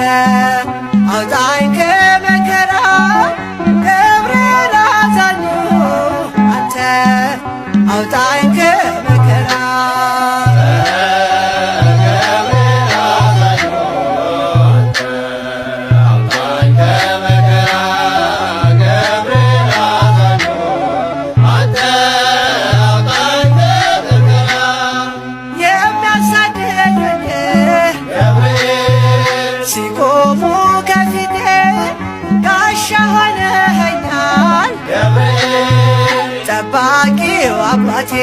አውጣኝ ከመከራ ገብርኤል አዛኙ አንተ አውጣኝ ከመከራ ሲቆሙ ከፊቴ ጋሻ ሆነኸኛል ጠባቂው አባቴ